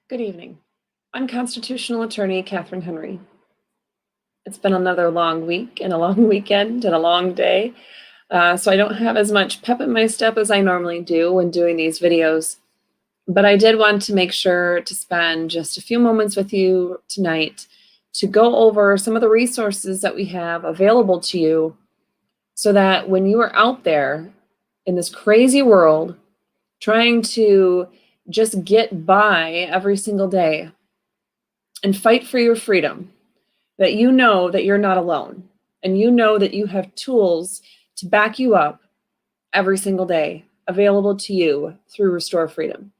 Good evening. I'm constitutional attorney Catherine Henry. It's been another long week and a long weekend and a long day, so I don't have as much pep in my step as I normally do when doing these videos. But I did want to make sure to spend just a few moments with you tonight to go over some of the resources that we have available to you so that when you are out there in this crazy world trying to just get by every single day and fight for your freedom, that you know that you're not alone and you know that you have tools to back you up every single day available to you through Restore Freedom.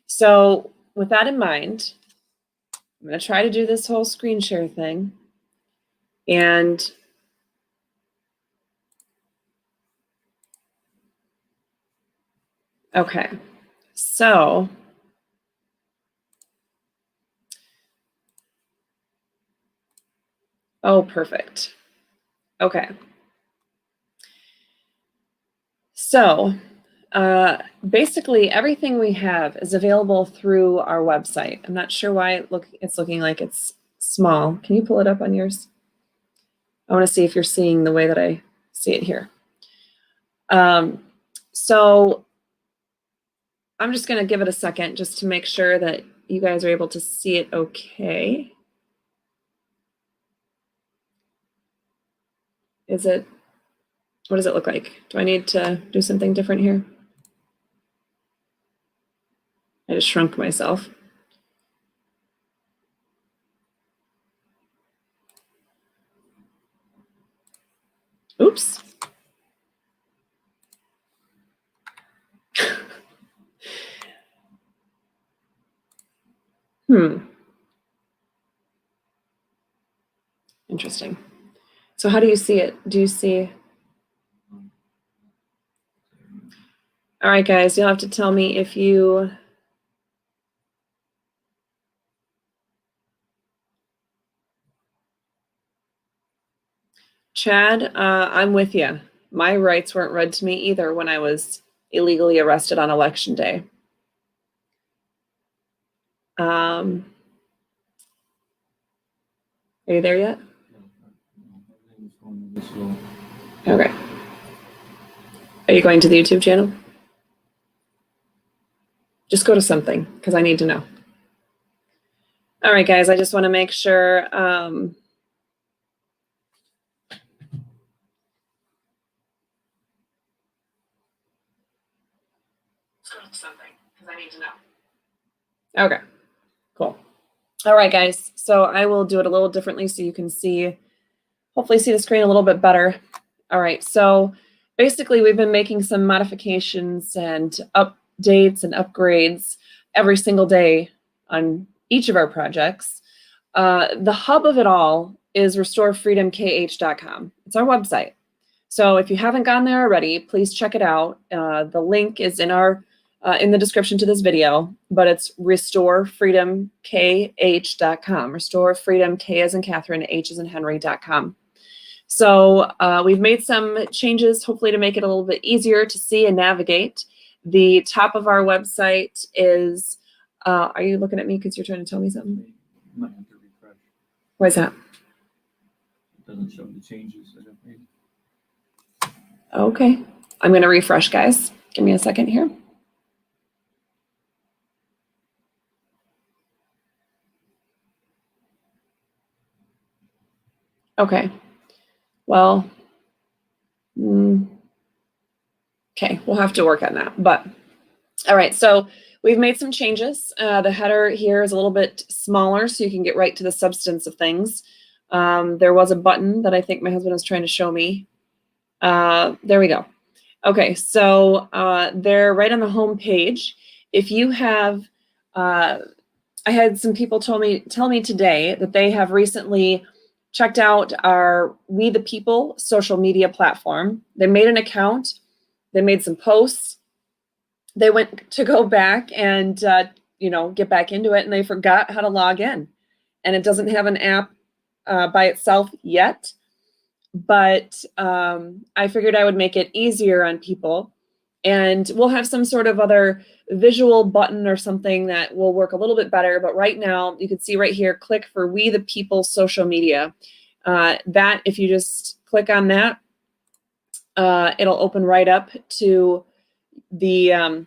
So with that in mind, I'm going to try to do this whole screen share thing. And okay, so oh, perfect. Okay. So basically everything we have is available through our website. I'm not sure why it's looking like it's small. Can you pull it up on yours? I want to see if you're seeing the way that I see it here. So I'm just going to give it a second just to make sure that you guys are able to see it okay. What does it look like? Do I need to do something different here? I just shrunk myself. Oops. Interesting. So how do you see it? Do you see? All right, guys, you'll have to tell me if you... Chad, I'm with you. My rights weren't read to me either when I was illegally arrested on Election Day. Are you there yet? Okay. Are you going to the YouTube channel? Just go to something, because I need to know. All right, guys, I just want to make sure. Something, because I need to know. Okay, cool. All right, guys, so I will do it a little differently so you can see, hopefully see the screen a little bit better. All right, so basically we've been making some modifications and updates and upgrades every single day on each of our projects. The hub of it all is restorefreedomkh.com. It's our website. So if you haven't gone there already, please check it out. The link is in the description to this video, but it's restorefreedomkh.com. Restore Freedom, K as in Catherine, H as in Henry.com. So we've made some changes, hopefully to make it a little bit easier to see and navigate. The top of our website is, are you looking at me because you're trying to tell me something? You might have to refresh. Why is that? It doesn't show the changes that I've made. Okay, I'm going to refresh, guys. Give me a second here. Okay, well, okay, we'll have to work on that. But all right, so we've made some changes. The header here is a little bit smaller so you can get right to the substance of things. There was a button that I think my husband was trying to show me. There we go. Okay, so they're right on the home page. If you have, I had some people tell me today that they have recently checked out our We the People social media platform. They made an account. They made some posts. They went to go back and get back into it, and they forgot how to log in. And it doesn't have an app by itself yet. But I figured I would make it easier on people And we'll have some sort of other visual button or something that will work a little bit better. But right now, you can see right here, click for We the People social media. That, if you just click on that, it'll open right up to the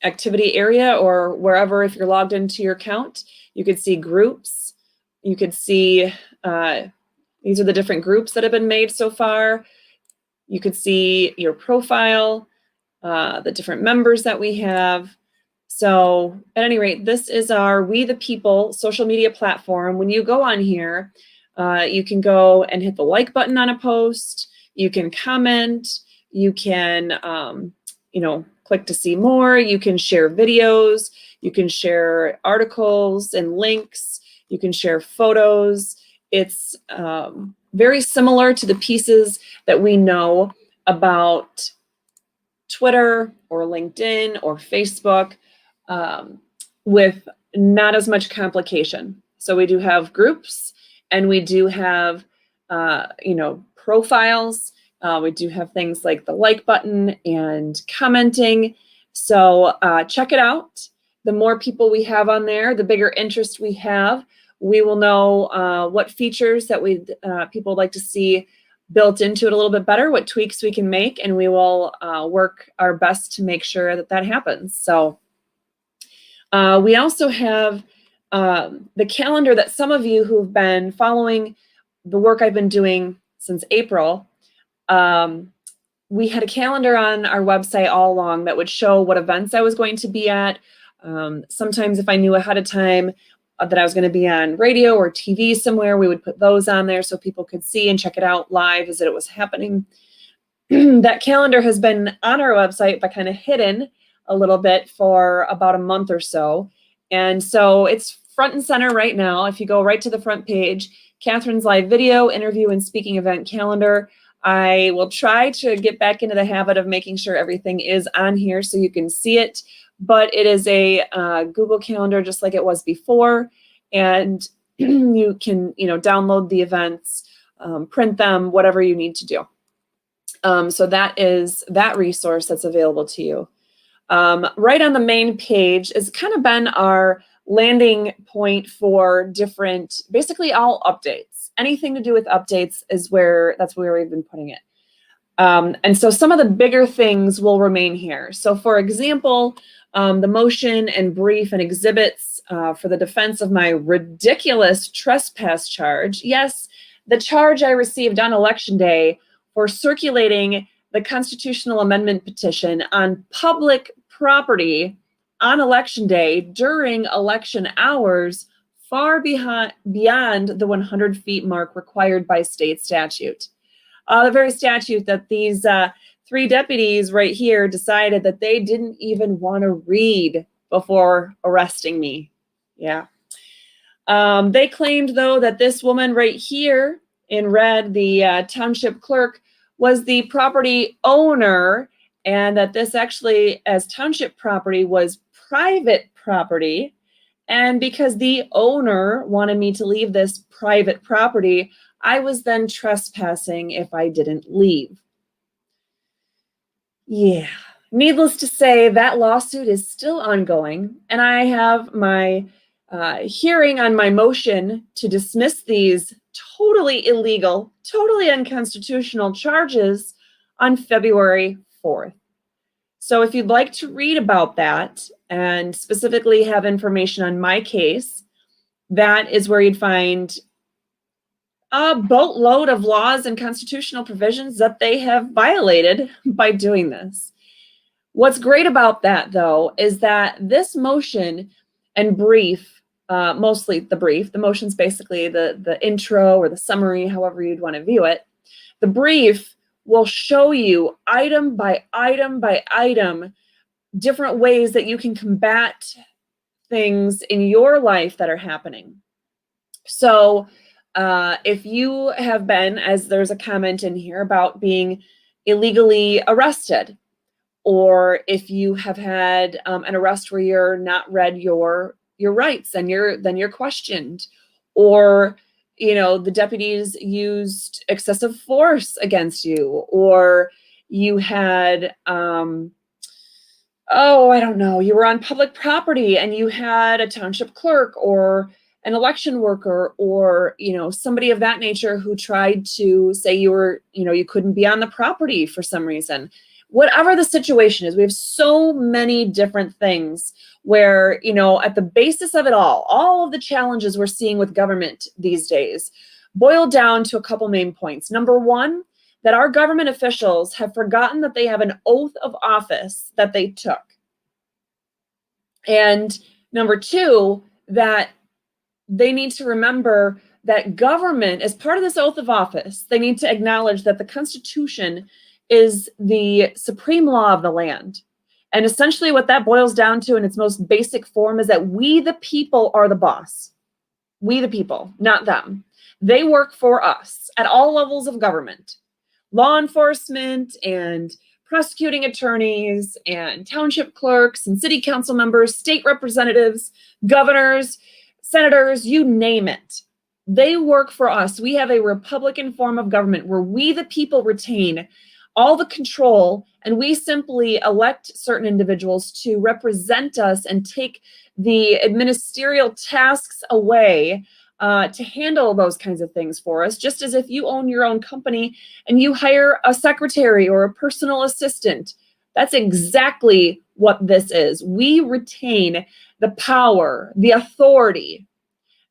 activity area or wherever. If you're logged into your account, you could see groups. You could see these are the different groups that have been made so far. You could see your profile, the different members that we have. So at any rate, this is our We the People social media platform. When you go on here, you can go and hit the like button on a post. You can comment. You can, click to see more. You can share videos. You can share articles and links. You can share photos. It's very similar to the pieces that we know about Twitter or LinkedIn or Facebook, with not as much complication. So we do have groups, and we do have, profiles. We do have things like the like button and commenting. So check it out. The more people we have on there, the bigger interest we have. We will know what features that people would like to see built into it a little bit better, what tweaks we can make, and we will work our best to make sure that that happens. So we also have the calendar that some of you who've been following the work I've been doing since April, we had a calendar on our website all along that would show what events I was going to be at. Sometimes if I knew ahead of time that I was going to be on radio or TV somewhere, we would put those on there so people could see and check it out live as it was happening. That calendar has been on our website but kind of hidden a little bit for about a month or so. And so it's front and center right now. If you go right to the front page, Catherine's live video, interview, and speaking event calendar. I will try to get back into the habit of making sure everything is on here so you can see it. But it is a Google Calendar just like it was before, and you can download the events, print them, whatever you need to do. So that is that resource that's available to you. Right on the main page has kind of been our landing point for different, basically all updates. Anything to do with updates that's where we've been putting it. And so some of the bigger things will remain here. So for example, the motion and brief and exhibits for the defense of my ridiculous trespass charge. Yes, the charge I received on Election Day for circulating the constitutional amendment petition on public property on Election Day during election hours, far beyond the 100 feet mark required by state statute. The very statute that these three deputies right here decided that they didn't even want to read before arresting me. Yeah. They claimed, though, that this woman right here in red, the township clerk, was the property owner, and that this actually, as township property, was private property. And because the owner wanted me to leave this private property, I was then trespassing if I didn't leave. Yeah, needless to say, that lawsuit is still ongoing, and I have my hearing on my motion to dismiss these totally illegal, totally unconstitutional charges on February 4th. So if you'd like to read about that and specifically have information on my case, that is where you'd find a boatload of laws and constitutional provisions that they have violated by doing this. What's great about that, though, is that this motion and brief, mostly the brief, the motion's basically the intro or the summary, however you'd want to view it. The brief will show you item by item by item different ways that you can combat things in your life that are happening. So if you have been, as there's a comment in here about being illegally arrested, or if you have had an arrest where you're not read your rights and then you're questioned, or the deputies used excessive force against you, or you had oh, I don't know, you were on public property and you had a township clerk or an election worker or, somebody of that nature who tried to say you couldn't be on the property for some reason. Whatever the situation is, we have so many different things where, at the basis of it all of the challenges we're seeing with government these days boil down to a couple main points. Number one, that our government officials have forgotten that they have an oath of office that they took. And number two, that they need to remember that government, as part of this oath of office, they need to acknowledge that the Constitution is the supreme law of the land. And essentially what that boils down to in its most basic form is that we, the people, are the boss. We, the people, not them. They work for us at all levels of government. Law enforcement and prosecuting attorneys and township clerks and city council members, state representatives, governors, senators, you name it. They work for us. We have a Republican form of government where we, the people, retain all the control, and we simply elect certain individuals to represent us and take the ministerial tasks away to handle those kinds of things for us, just as if you own your own company and you hire a secretary or a personal assistant. That's exactly what this is. We retain the power, the authority.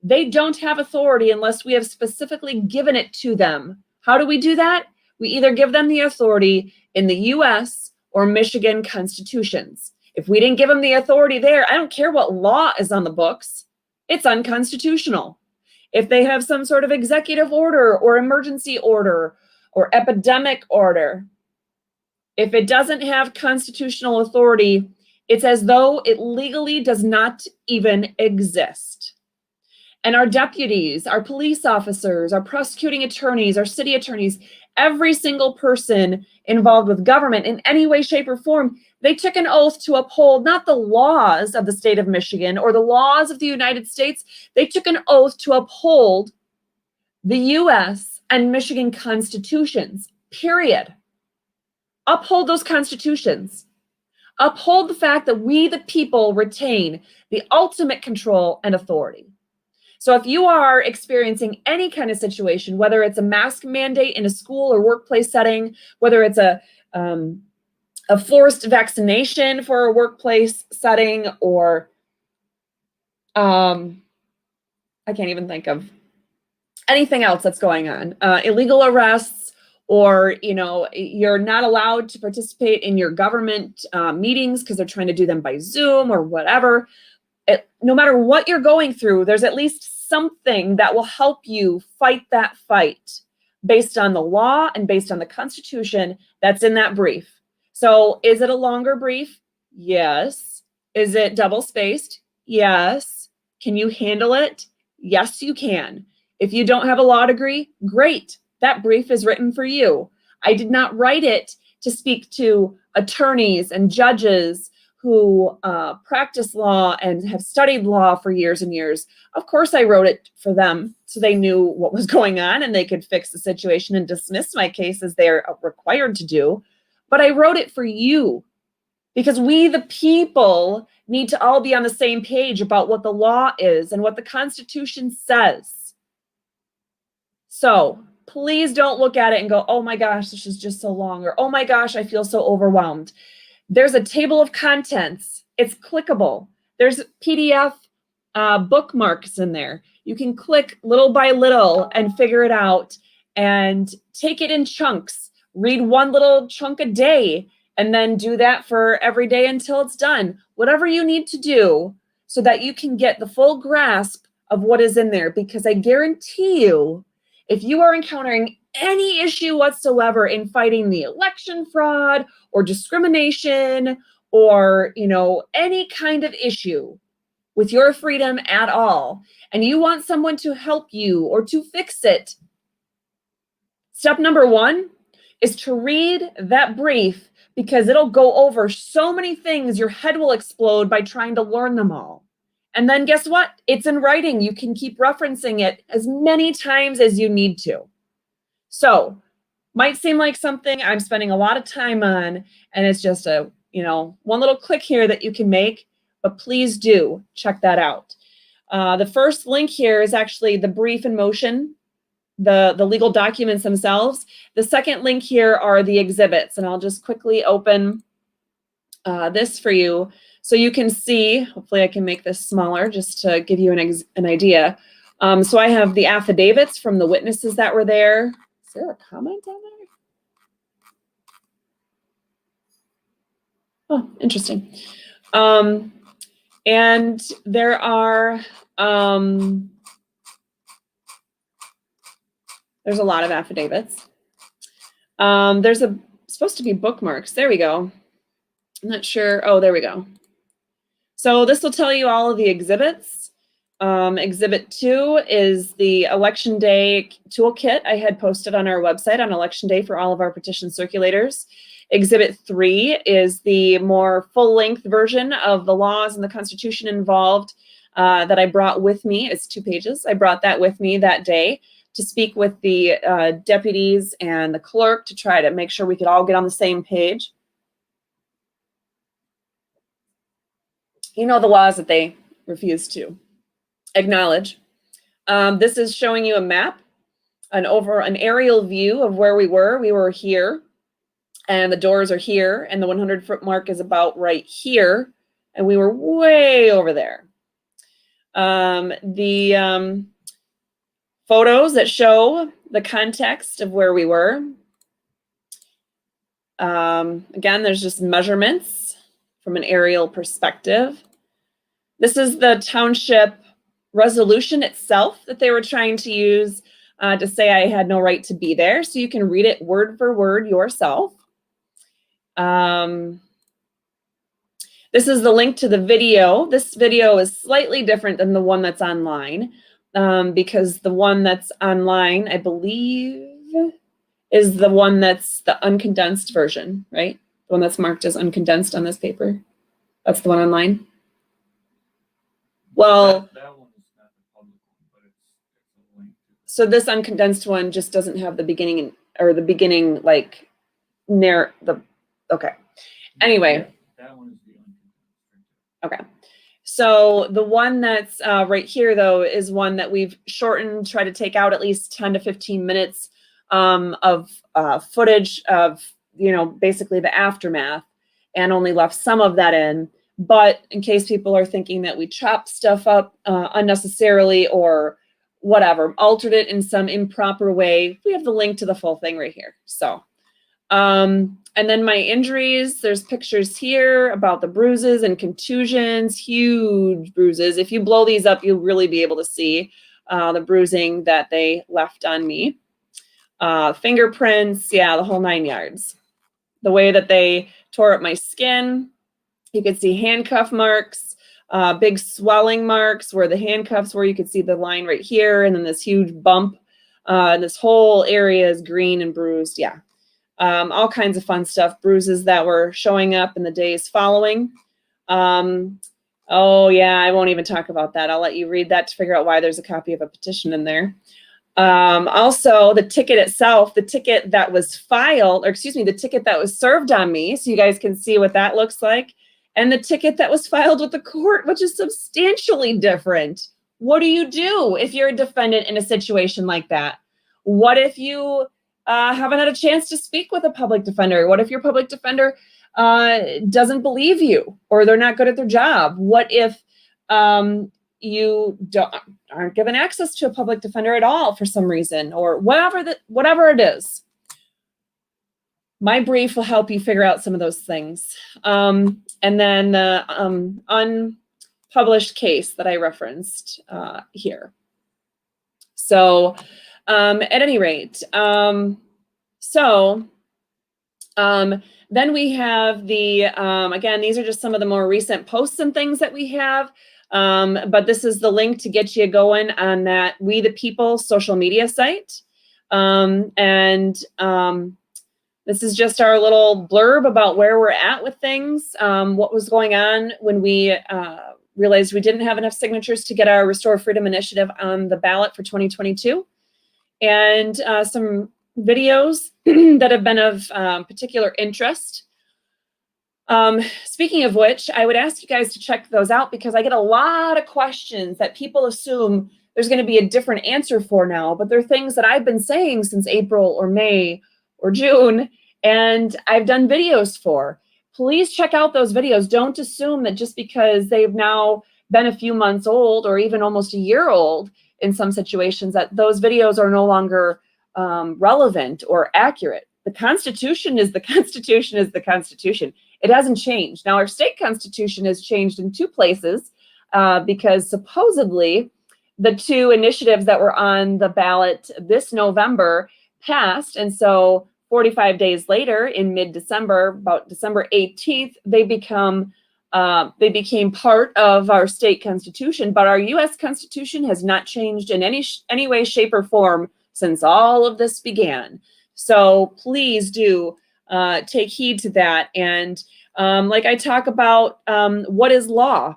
They don't have authority unless we have specifically given it to them. How do we do that? We either give them the authority in the US or Michigan constitutions. If we didn't give them the authority there, I don't care what law is on the books, it's unconstitutional. If they have some sort of executive order or emergency order or epidemic order, if it doesn't have constitutional authority, it's as though it legally does not even exist. And our deputies, our police officers, our prosecuting attorneys, our city attorneys, every single person involved with government in any way, shape, or form, they took an oath to uphold not the laws of the state of Michigan or the laws of the United States. They took an oath to uphold the US and Michigan constitutions, period. Uphold those constitutions. Uphold the fact that we, the people, retain the ultimate control and authority. So if you are experiencing any kind of situation, whether it's a mask mandate in a school or workplace setting, whether it's a forced vaccination for a workplace setting, or I can't even think of anything else that's going on, illegal arrests, or you're not allowed to participate in your government meetings because they're trying to do them by Zoom or whatever. No matter what you're going through, there's at least something that will help you fight that fight based on the law and based on the Constitution that's in that brief. So is it a longer brief? Yes. Is it double spaced? Yes. Can you handle it? Yes, you can. If you don't have a law degree, great. That brief is written for you. I did not write it to speak to attorneys and judges who practice law and have studied law for years and years. Of course, I wrote it for them so they knew what was going on and they could fix the situation and dismiss my case as they're required to do. But I wrote it for you because we, the people, need to all be on the same page about what the law is and what the Constitution says. So please don't look at it and go, oh my gosh, this is just so long, or oh my gosh, I feel so overwhelmed. There's a table of contents. It's clickable. There's PDF bookmarks in there. You can click little by little and figure it out and take it in chunks. Read one little chunk a day and then do that for every day until it's done. Whatever you need to do so that you can get the full grasp of what is in there, because I guarantee you, if you are encountering any issue whatsoever in fighting the election fraud or discrimination or, any kind of issue with your freedom at all, and you want someone to help you or to fix it, step number one is to read that brief, because it'll go over so many things your head will explode by trying to learn them all. And then guess what? It's in writing. You can keep referencing it as many times as you need to. So might seem like something I'm spending a lot of time on, and it's just a you know, one little click here that you can make, but please do check that out. The first link here is actually the brief in motion, the legal documents themselves. The second link here are the exhibits, and I'll just quickly open this for you so you can see. Hopefully I can make this smaller just to give you an idea. So I have the affidavits from the witnesses that were there. Is there a comment on there? Oh, interesting. And there are, there's a lot of affidavits. There's supposed to be bookmarks. There we go. I'm not sure. Oh, there we go. So this will tell you all of the exhibits. Exhibit 2 is the election day toolkit I had posted on our website on election day for all of our petition circulators. Exhibit 3 is the more full-length version of the laws and the Constitution involved that I brought with me. It's 2 pages. I brought that with me that day to speak with the deputies and the clerk to try to make sure we could all get on the same page. You know, the laws that they refuse to acknowledge. This is showing you a map, an aerial view of where we were. We were here, and the doors are here, and the 100-foot mark is about right here, and we were way over there. The photos that show the context of where we were. Again, there's just measurements from an aerial perspective. This is the township resolution itself that they were trying to use to say I had no right to be there. So you can read it word for word yourself. This is the link to the video. This video is slightly different than the one that's online because the one that's online, I believe, is the one that's the uncondensed version, right? The one that's marked as uncondensed on this paper. That's the one online. Well, that one is not the public one, but it's a link. So this uncondensed one just doesn't have the beginning or the beginning like near the, okay. Anyway. Yeah, that one is the uncondensed. Okay. So the one that's right here though is one that we've shortened, try to take out at least 10 to 15 minutes of footage of, you know, basically the aftermath, and only left some of that in. But in case people are thinking that we chopped stuff up unnecessarily or whatever, altered it in some improper way, we have the link to the full thing right here. So, and then my injuries, there's pictures here about the bruises and contusions, huge bruises. If you blow these up, you'll really be able to see the bruising that they left on me. Fingerprints, yeah, the whole 9 yards. The way that they tore up my skin. You could see handcuff marks, big swelling marks where the handcuffs were. You could see the line right here, and then this huge bump. And this whole area is green and bruised. Yeah, all kinds of fun stuff. Bruises that were showing up in the days following. Oh yeah, I won't even talk about that. I'll let you read that to figure out why there's a copy of a petition in there. Also, the ticket itself, the ticket that was filed, or excuse me, the ticket that was served on me, so you guys can see what that looks like. And the ticket that was filed with the court, which is substantially different. What do you do if you're a defendant in a situation like that? What if you haven't had a chance to speak with a public defender? What if your public defender doesn't believe you, or they're not good at their job? What if you aren't given access to a public defender at all for some reason, or whatever it is? My brief will help you figure out some of those things. And then the unpublished case that I referenced here. So at any rate, then we have the, again, these are just some of the more recent posts and things that we have. But this is the link to get you going on that We the People social media site. This is just our little blurb about where we're at with things, what was going on when we realized we didn't have enough signatures to get our Restore Freedom initiative on the ballot for 2022. And some videos that have been of particular interest. Speaking of which, I would ask you guys to check those out because I get a lot of questions that people assume there's going to be a different answer for now, but they're things that I've been saying since April or May or June, and I've done videos for. Please check out those videos. Don't assume that just because they've now been a few months old or even almost a year old in some situations that those videos are no longer relevant or accurate. The Constitution is the Constitution is the Constitution. It hasn't changed. Now, our state constitution has changed in 2 places because supposedly the 2 initiatives that were on the ballot this November passed. And so 45 days later, in mid-December, about December 18th, they became part of our state constitution. But our U.S. Constitution has not changed in any way, shape, or form since all of this began. So please do take heed to that. And like I talk about what is law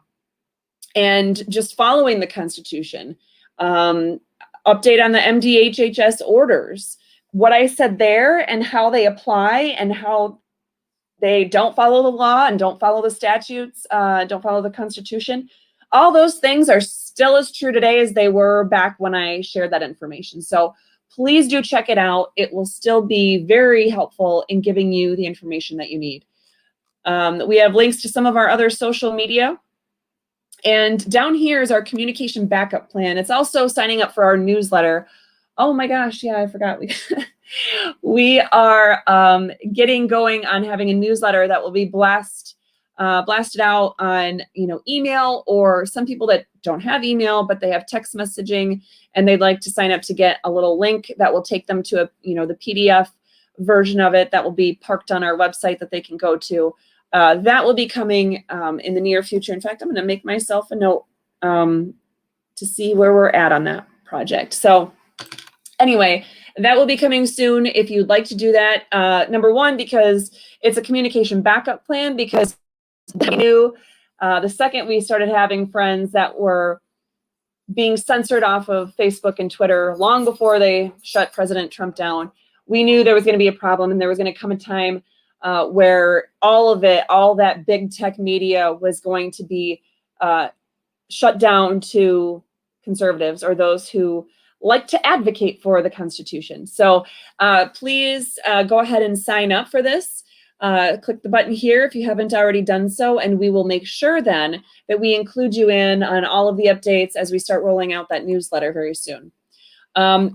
and just following the Constitution. Update on the MDHHS orders. What I said there and how they apply and how they don't follow the law and don't follow the statutes, don't follow the Constitution. All those things are still as true today as they were back when I shared that information. So please do check it out. It will still be very helpful in giving you the information that you need. We have links to some of our other social media. And down here is our communication backup plan. It's also signing up for our newsletter. Oh my gosh, yeah, I forgot. We are getting going on having a newsletter that will be blasted out on email, or some people that don't have email but they have text messaging and they'd like to sign up to get a little link that will take them to the PDF version of it that will be parked on our website that they can go to. That will be coming in the near future. In fact, I'm going to make myself a note to see where we're at on that project. So anyway, that will be coming soon if you'd like to do that. Number one, because it's a communication backup plan, because we knew the second we started having friends that were being censored off of Facebook and Twitter long before they shut President Trump down, we knew there was going to be a problem, and there was going to come a time where all that big tech media was going to be shut down to conservatives or those who like to advocate for the Constitution. So please go ahead and sign up for this. Click the button here if you haven't already done so, and we will make sure then that we include you in on all of the updates as we start rolling out that newsletter very soon.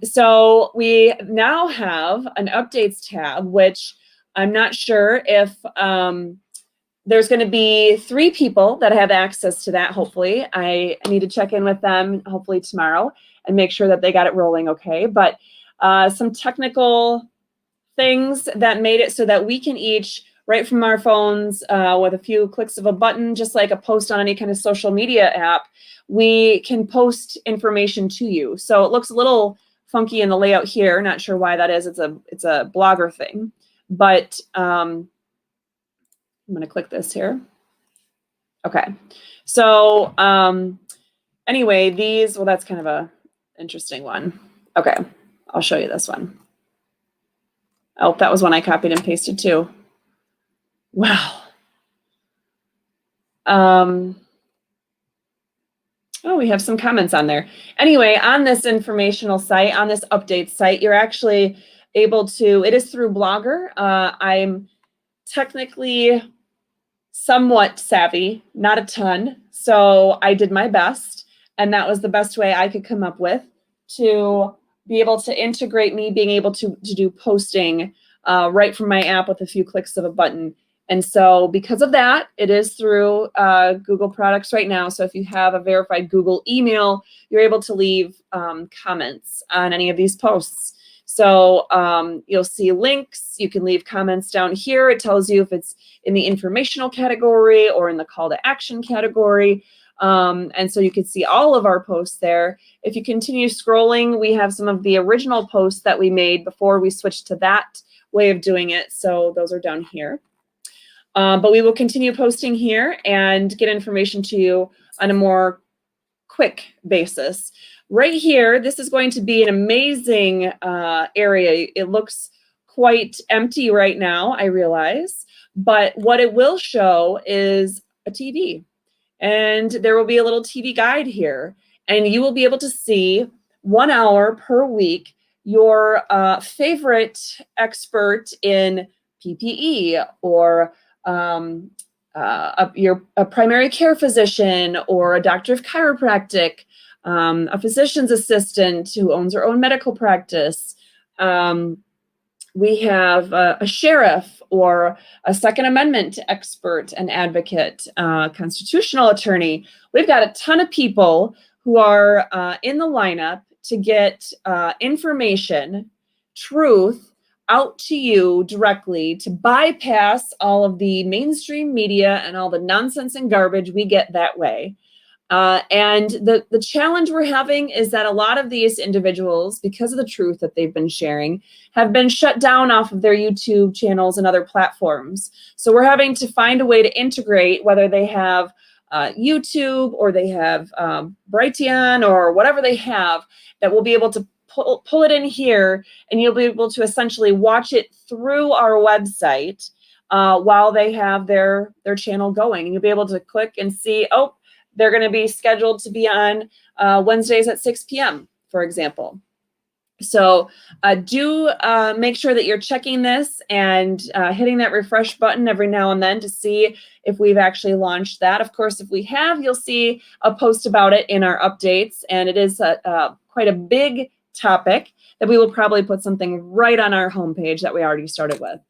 So we now have an updates tab, which I'm not sure if there's going to be 3 people that have access to that. Hopefully, I need to check in with them hopefully tomorrow and make sure that they got it rolling okay. But some technical things that made it so that we can each, right from our phones with a few clicks of a button, just like a post on any kind of social media app, we can post information to you. So it looks a little funky in the layout here. Not sure why that is. It's a Blogger thing. But I'm going to click this here. Okay. So anyway, these, well, that's kind of a interesting one. Okay. I'll show you this one. Oh, that was one I copied and pasted too. Wow. Oh, we have some comments on there. Anyway, on this informational site, on this update site, you're actually able to, it is through Blogger. I'm technically somewhat savvy, not a ton. So I did my best, and that was the best way I could come up with to be able to integrate me being able to do posting right from my app with a few clicks of a button. And so because of that, it is through Google products right now. So if you have a verified Google email, you're able to leave comments on any of these posts. So you'll see links. You can leave comments down here. It tells you if it's in the informational category or in the call to action category. And so you can see all of our posts there. If you continue scrolling, we have some of the original posts that we made before we switched to that way of doing it. So those are down here. But we will continue posting here and get information to you on a more quick basis. Right here, this is going to be an amazing area. It looks quite empty right now, I realize, But what it will show is a TV. And there will be a little TV guide here. And you will be able to see 1 hour per week your favorite expert in PPE, or a primary care physician, or a doctor of chiropractic, a physician's assistant who owns her own medical practice. We have a sheriff, or a Second Amendment expert and advocate, constitutional attorney. We've got a ton of people who are in the lineup to get information, truth, out to you directly, to bypass all of the mainstream media and all the nonsense and garbage we get that way. And the challenge we're having is that a lot of these individuals, because of the truth that they've been sharing, have been shut down off of their YouTube channels and other platforms. So we're having to find a way to integrate, whether they have YouTube, or they have Brighteon, or whatever they have, that we'll be able to pull it in here, and you'll be able to essentially watch it through our website while they have their channel going. And you'll be able to click and see, oh, they're going to be scheduled to be on Wednesdays at 6 p.m., for example. So do make sure that you're checking this and hitting that refresh button every now and then to see if we've actually launched that. Of course, if we have, you'll see a post about it in our updates, and it is quite a big topic that we will probably put something right on our homepage that we already started with.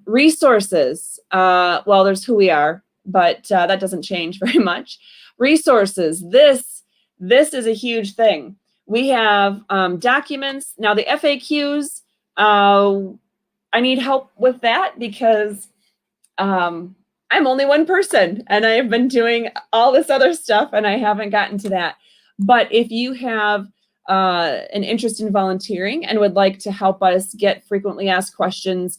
Resources, well, there's who we are, but that doesn't change very much. Resources, this is a huge thing. We have documents. Now the FAQs, I need help with that because I'm only one person and I have been doing all this other stuff and I haven't gotten to that. But if you have an interest in volunteering and would like to help us get frequently asked questions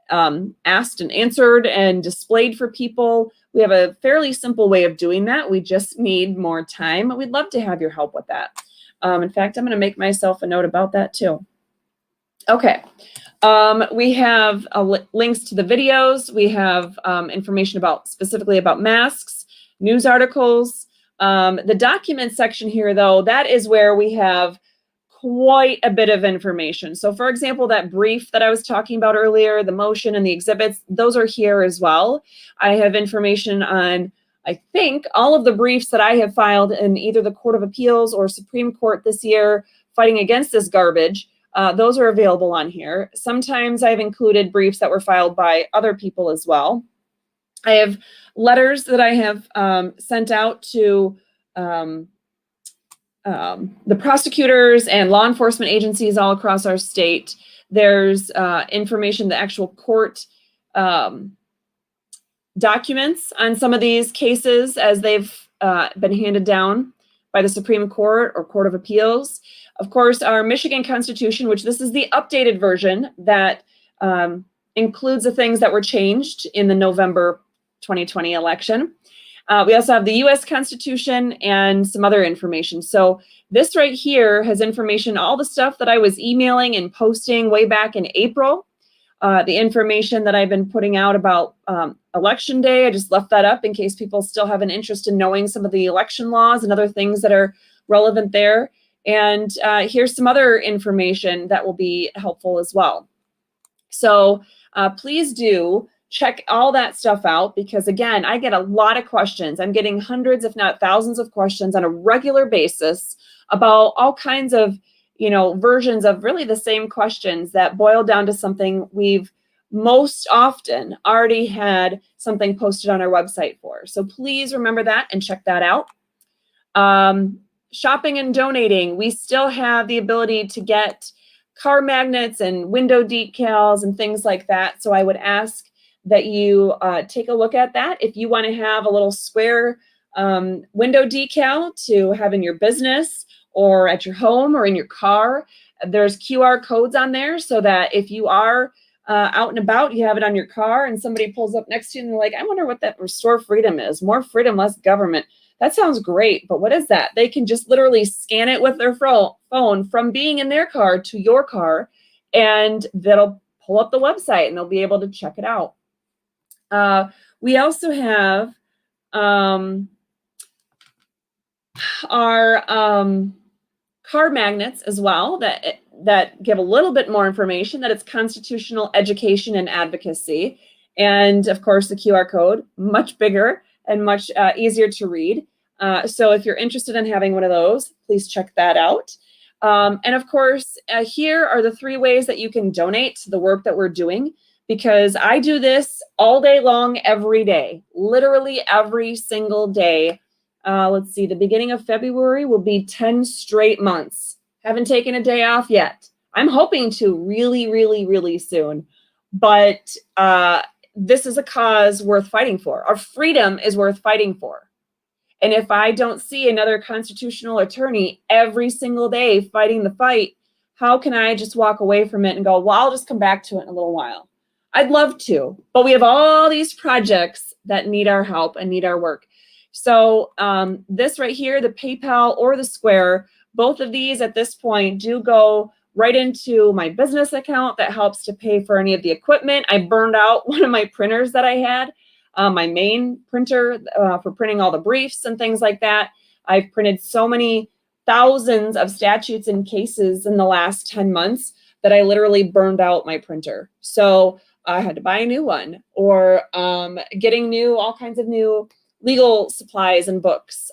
asked and answered and displayed for people, we have a fairly simple way of doing that. We just need more time. We'd love to have your help with that. In fact, I'm going to make myself a note about that too. Okay. We have links to the videos. We have information specifically about masks, news articles. The document section here, though, that is where we have quite a bit of information. So for example, that brief that I was talking about earlier, the motion and the exhibits, those are here as well. I have information on, I think, all of the briefs that I have filed in either the Court of Appeals or Supreme Court this year fighting against this garbage. Those are available on here. Sometimes I've included briefs that were filed by other people as well. I have letters that I have sent out to the prosecutors and law enforcement agencies all across our state. There's information, the actual court documents on some of these cases as they've been handed down by the Supreme Court or Court of Appeals. Of course, our Michigan Constitution, which this is the updated version that includes the things that were changed in the November 2020 election. We also have the U.S. Constitution and some other information. So this right here has information, all the stuff that I was emailing and posting way back in April. The information that I've been putting out about Election Day, I just left that up in case people still have an interest in knowing some of the election laws and other things that are relevant there. And here's some other information that will be helpful as well. So please do check all that stuff out because, again, I get a lot of questions. I'm getting hundreds, if not thousands of questions on a regular basis about all kinds of, versions of really the same questions that boil down to something we've most often already had something posted on our website for. So please remember that and check that out. Shopping and donating, we still have the ability to get car magnets and window decals and things like that. So I would ask that you take a look at that. If you want to have a little square window decal to have in your business or at your home or in your car, there's QR codes on there so that if you are out and about, you have it on your car and somebody pulls up next to you and they're like, I wonder what that Restore Freedom is. More freedom, less government. That sounds great, but what is that? They can just literally scan it with their phone from being in their car to your car, and that'll pull up the website and they'll be able to check it out. We also have our card magnets as well that give a little bit more information, that it's constitutional education and advocacy. And of course, the QR code, much bigger and much easier to read. So if you're interested in having one of those, please check that out. And of course, here are the 3 ways that you can donate to the work that we're doing, because I do this all day long, every day, literally every single day. Let's see, the beginning of February will be 10 straight months. Haven't taken a day off yet. I'm hoping to really, really, really soon. But this is a cause worth fighting for. Our freedom is worth fighting for. And if I don't see another constitutional attorney every single day fighting the fight, how can I just walk away from it and go, well, I'll just come back to it in a little while? I'd love to, but we have all these projects that need our help and need our work. So this right here, the PayPal or the Square, both of these at this point do go right into my business account that helps to pay for any of the equipment. I burned out one of my printers that I had, my main printer for printing all the briefs and things like that. I've printed so many thousands of statutes and cases in the last 10 months that I literally burned out my printer. So I had to buy a new one, or getting all kinds of new legal supplies and books,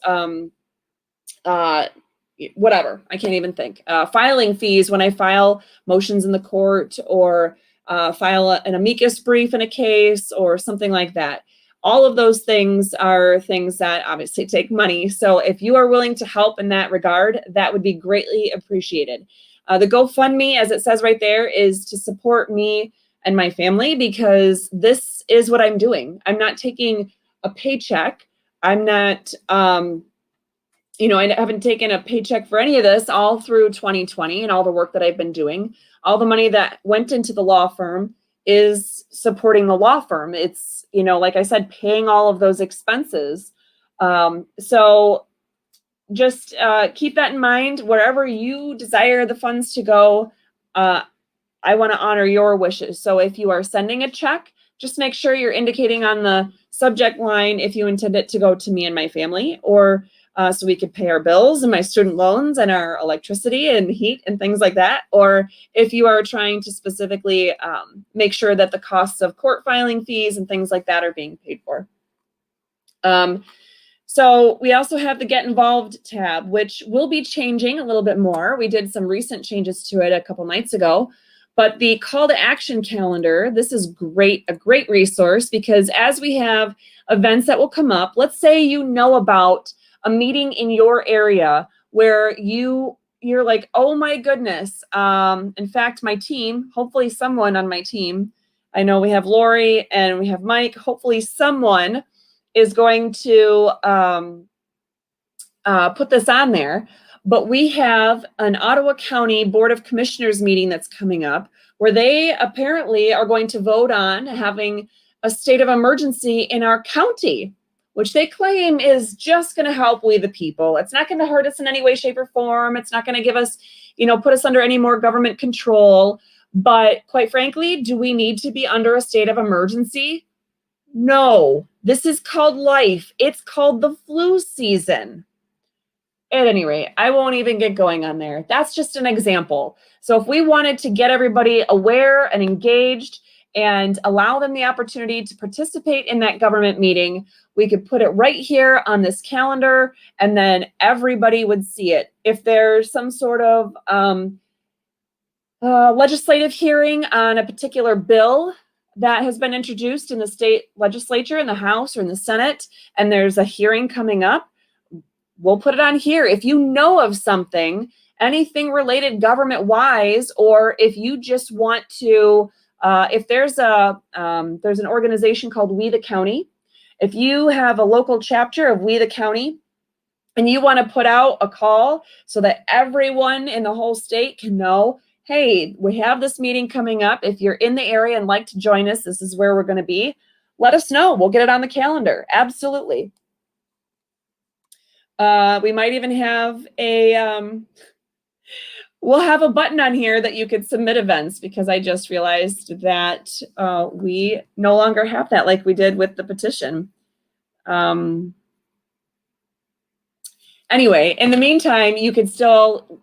whatever, I can't even think. Filing fees when I file motions in the court, or file an amicus brief in a case or something like that. All of those things are things that obviously take money. So if you are willing to help in that regard, that would be greatly appreciated. The GoFundMe, as it says right there, is to support me and my family, because this is what I'm doing. I'm not taking a paycheck. I'm not, I haven't taken a paycheck for any of this all through 2020 and all the work that I've been doing. All the money that went into the law firm is supporting the law firm. It's, like I said, paying all of those expenses. So just keep that in mind. Wherever you desire the funds to go, I want to honor your wishes. So if you are sending a check, just make sure you're indicating on the subject line if you intend it to go to me and my family, or so we could pay our bills and my student loans and our electricity and heat and things like that. Or if you are trying to specifically make sure that the costs of court filing fees and things like that are being paid for. So we also have the Get Involved tab, which will be changing a little bit more. We did some recent changes to it a couple nights ago. But the call to action calendar, this is a great resource, because as we have events that will come up, let's say you know about a meeting in your area where you're like, oh my goodness. In fact, my team, hopefully someone on my team, I know we have Lori and we have Mike, hopefully someone is going to put this on there. But we have an Ottawa County Board of Commissioners meeting that's coming up, where they apparently are going to vote on having a state of emergency in our county, which they claim is just going to help we the people. It's not going to hurt us in any way, shape, or form. It's not going to give us, put us under any more government control. But quite frankly, do we need to be under a state of emergency? No. This is called life. It's called the flu season. At any rate, I won't even get going on there. That's just an example. So if we wanted to get everybody aware and engaged and allow them the opportunity to participate in that government meeting, we could put it right here on this calendar, and then everybody would see it. If there's some sort of legislative hearing on a particular bill that has been introduced in the state legislature, in the House or in the Senate, and there's a hearing coming up, we'll put it on here. If you know of something, anything related government-wise, or if you just want to, if there's an organization called We the County, if you have a local chapter of We the County, and you want to put out a call so that everyone in the whole state can know, hey, we have this meeting coming up. If you're in the area and like to join us, this is where we're going to be. Let us know. We'll get it on the calendar. Absolutely. We might even have we'll have a button on here that you could submit events, because I just realized that we no longer have that like we did with the petition. Anyway, in the meantime, you could still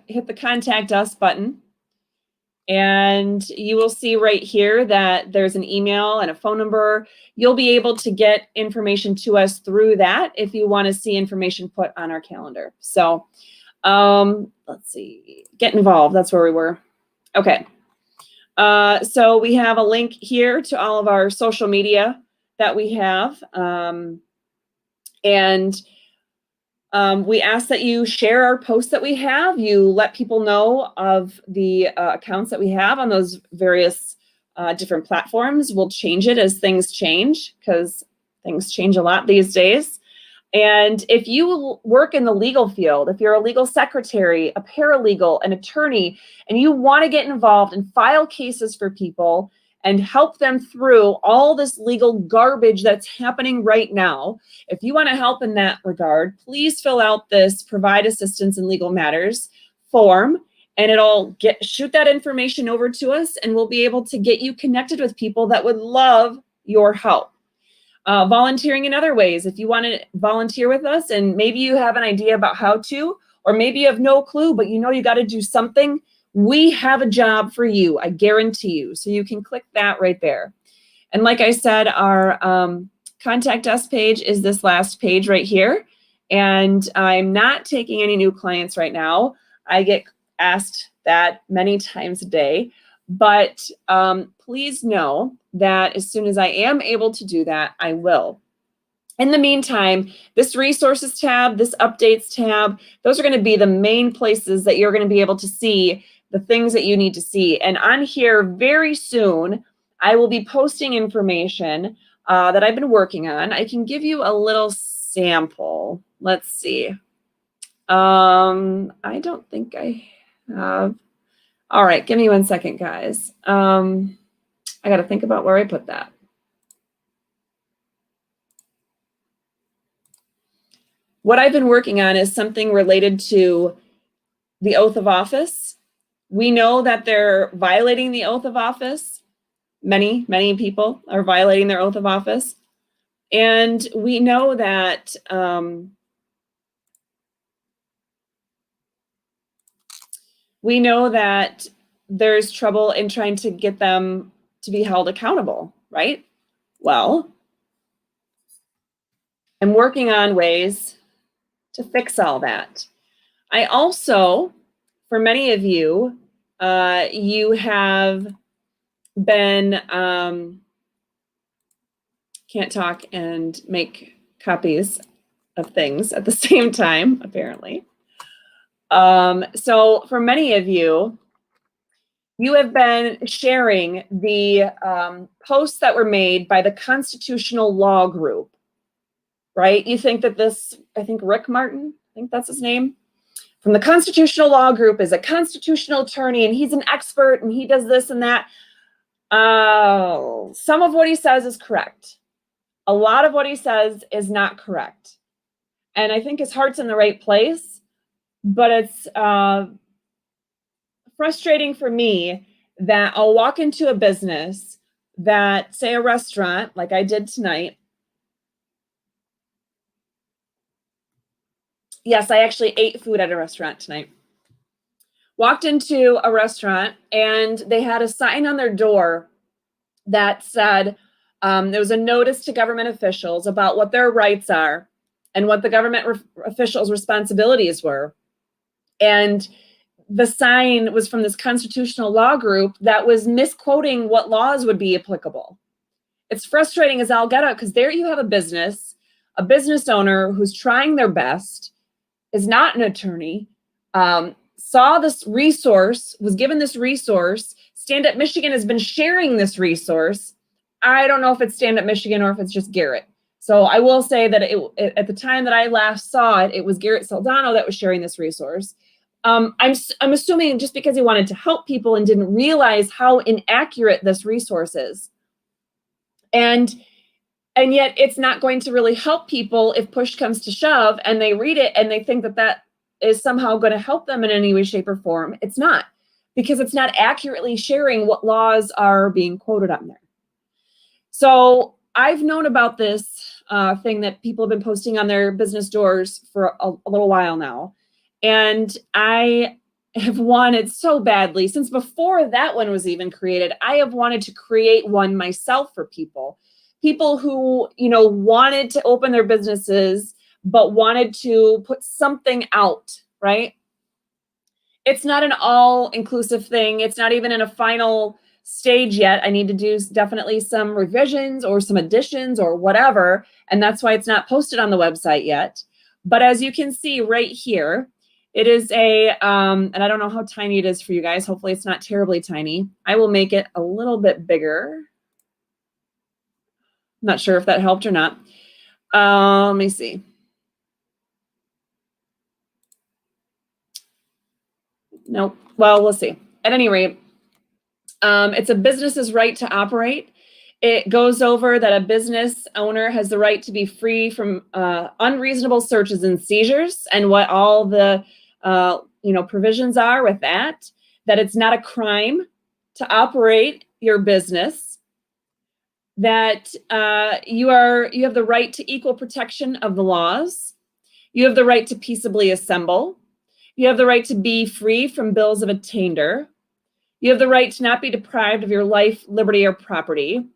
hit the Contact Us button, and you will see right here that there's an email and a phone number. You'll be able to get information to us through that if you want to see information put on our calendar. So let's see, get involved. That's where we were. Okay. So we have a link here to all of our social media that we have. We ask that you share our posts that we have. You let people know of the accounts that we have on those various different platforms. We'll change it as things change, because things change a lot these days. And if you work in the legal field, if you're a legal secretary, a paralegal, an attorney, and you want to get involved and file cases for people and help them through all this legal garbage that's happening right now, if you want to help in that regard, please fill out this Provide Assistance in Legal Matters form, and it'll shoot that information over to us, and we'll be able to get you connected with people that would love your help. Volunteering in other ways. If you want to volunteer with us and maybe you have an idea about how to, or maybe you have no clue, but you know you got to do something, we have a job for you, I guarantee you. So you can click that right there. And like I said, our Contact Us page is this last page right here. And I'm not taking any new clients right now. I get asked that many times a day. But please know that as soon as I am able to do that, I will. In the meantime, this resources tab, this updates tab, those are going to be the main places that you're going to be able to see the things that you need to see. And on here very soon, I will be posting information that I've been working on. I can give you a little sample. Let's see. I don't think I have. All right, give me 1 second, guys. I got to think about where I put that. What I've been working on is something related to the oath of office. We know that they're violating the oath of office. Many people are violating their oath of office. And we know that there's trouble in trying to get them to be held accountable, right? Well, I'm working on ways to fix all that. I also, for many of you, you have been, can't talk and make copies of things at the same time, apparently. So for many of you, you have been sharing the posts that were made by the Constitutional Law Group, right? You think that this, I think Rick Martin, I think that's his name, from the Constitutional Law Group is a constitutional attorney and he's an expert and he does this and that. Some of what he says is correct. A lot of what he says is not correct. And I think his heart's in the right place, but it's frustrating for me that I'll walk into a business that, say a restaurant, like I did tonight. Yes, I actually ate food at a restaurant tonight. Walked into a restaurant and they had a sign on their door that said, there was a notice to government officials about what their rights are and what the government officials' responsibilities were. And the sign was from this Constitutional Law Group that was misquoting what laws would be applicable. It's frustrating as all get out, because there you have a business owner who's trying their best, is not an attorney, saw this resource, was given this resource. Stand Up Michigan has been sharing this resource. I don't know if it's Stand Up Michigan or if it's just Garrett. So I will say that at the time that I last saw it, it was Garrett Saldano that was sharing this resource. I'm assuming just because he wanted to help people and didn't realize how inaccurate this resource is. And yet it's not going to really help people if push comes to shove and they read it and they think that is somehow going to help them in any way, shape, or form. It's not, because it's not accurately sharing what laws are being quoted on there. So I've known about this thing that people have been posting on their business doors for a little while now. And I have wanted so badly, since before that one was even created, I have wanted to create one myself for people who, wanted to open their businesses, but wanted to put something out, right? It's not an all-inclusive thing. It's not even in a final stage yet. I need to do definitely some revisions or some additions or whatever. And that's why it's not posted on the website yet. But as you can see right here, it is and I don't know how tiny it is for you guys. Hopefully it's not terribly tiny. I will make it a little bit bigger. I'm not sure if that helped or not. Let me see. Nope. Well, we'll see. At any rate, it's a business's right to operate. It goes over that a business owner has the right to be free from unreasonable searches and seizures, and what all the provisions are with that. That it's not a crime to operate your business. That you have the right to equal protection of the laws. You have the right to peaceably assemble. You have the right to be free from bills of attainder. You have the right to not be deprived of your life, liberty, or property.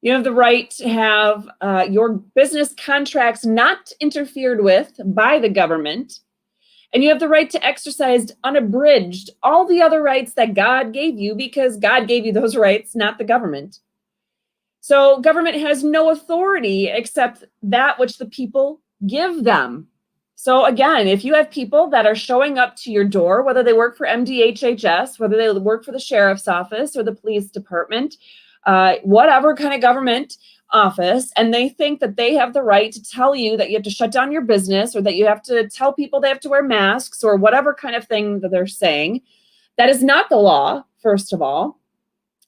You have the right to have your business contracts not interfered with by the government. And you have the right to exercise unabridged all the other rights that God gave you, because God gave you those rights, not the government. So government has no authority except that which the people give them. So again, if you have people that are showing up to your door, whether they work for MDHHS, whether they work for the sheriff's office or the police department, whatever kind of government office, and they think that they have the right to tell you that you have to shut down your business, or that you have to tell people they have to wear masks, or whatever kind of thing that they're saying, that is not the law, first of all.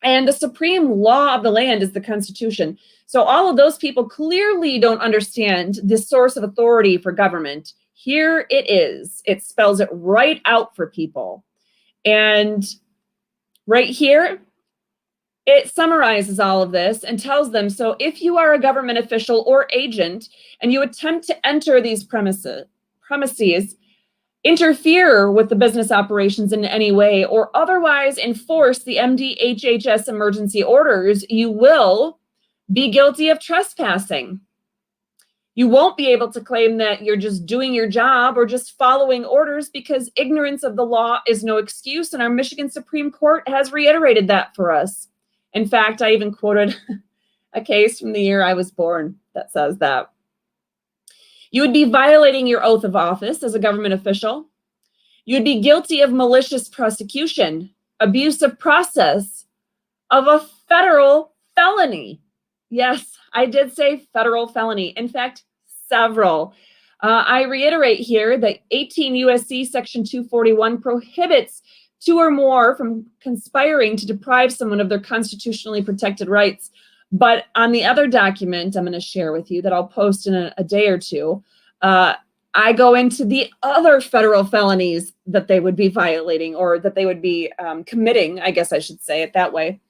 And the supreme law of the land is the Constitution. So all of those people clearly don't understand the source of authority for government. Here it is. It spells it right out for people. And right here, it summarizes all of this and tells them, so if you are a government official or agent and you attempt to enter these premises, interfere with the business operations in any way, or otherwise enforce the MDHHS emergency orders, you will be guilty of trespassing. You won't be able to claim that you're just doing your job or just following orders, because ignorance of the law is no excuse, and our Michigan Supreme Court has reiterated that for us. In fact, I even quoted a case from the year I was born that says that. You would be violating your oath of office as a government official. You'd be guilty of malicious prosecution, abuse of process, of a federal felony. Yes, I did say federal felony. In fact, several. I reiterate here that 18 USC Section 241 prohibits two or more from conspiring to deprive someone of their constitutionally protected rights. But on the other document I'm going to share with you that I'll post in a day or two, I go into the other federal felonies that they would be violating, or that they would be committing, I guess I should say it that way.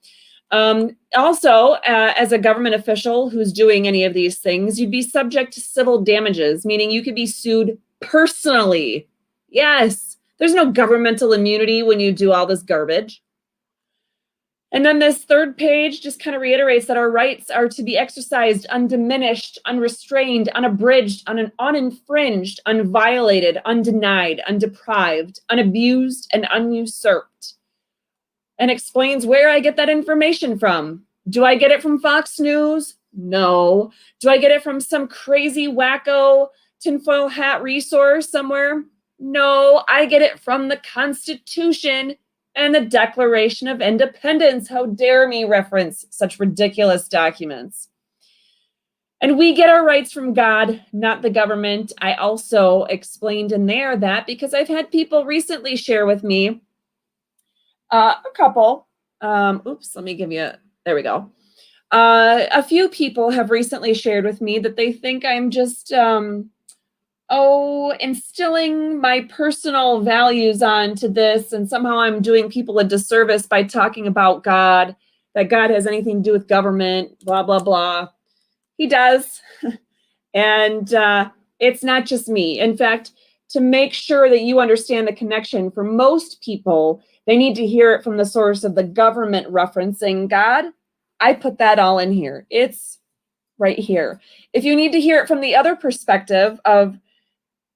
Also, as a government official who's doing any of these things, you'd be subject to civil damages, meaning you could be sued personally. Yes, there's no governmental immunity when you do all this garbage. And then this third page just kind of reiterates that our rights are to be exercised undiminished, unrestrained, unabridged, uninfringed, unviolated, undenied, undeprived, unabused, and unusurped. And explains where I get that information from. Do I get it from Fox News? No. Do I get it from some crazy wacko tinfoil hat resource somewhere? No, I get it from the Constitution and the Declaration of Independence. How dare me reference such ridiculous documents? And we get our rights from God, not the government. I also explained in there that because I've had people recently share with me, a couple, let me give you, there we go. A few people have recently shared with me that they think I'm just instilling my personal values onto this, and somehow I'm doing people a disservice by talking about God, that God has anything to do with government, blah, blah, blah. He does. And it's not just me. In fact, to make sure that you understand the connection, for most people, they need to hear it from the source of the government referencing God. I put that all in here. It's right here. If you need to hear it from the other perspective of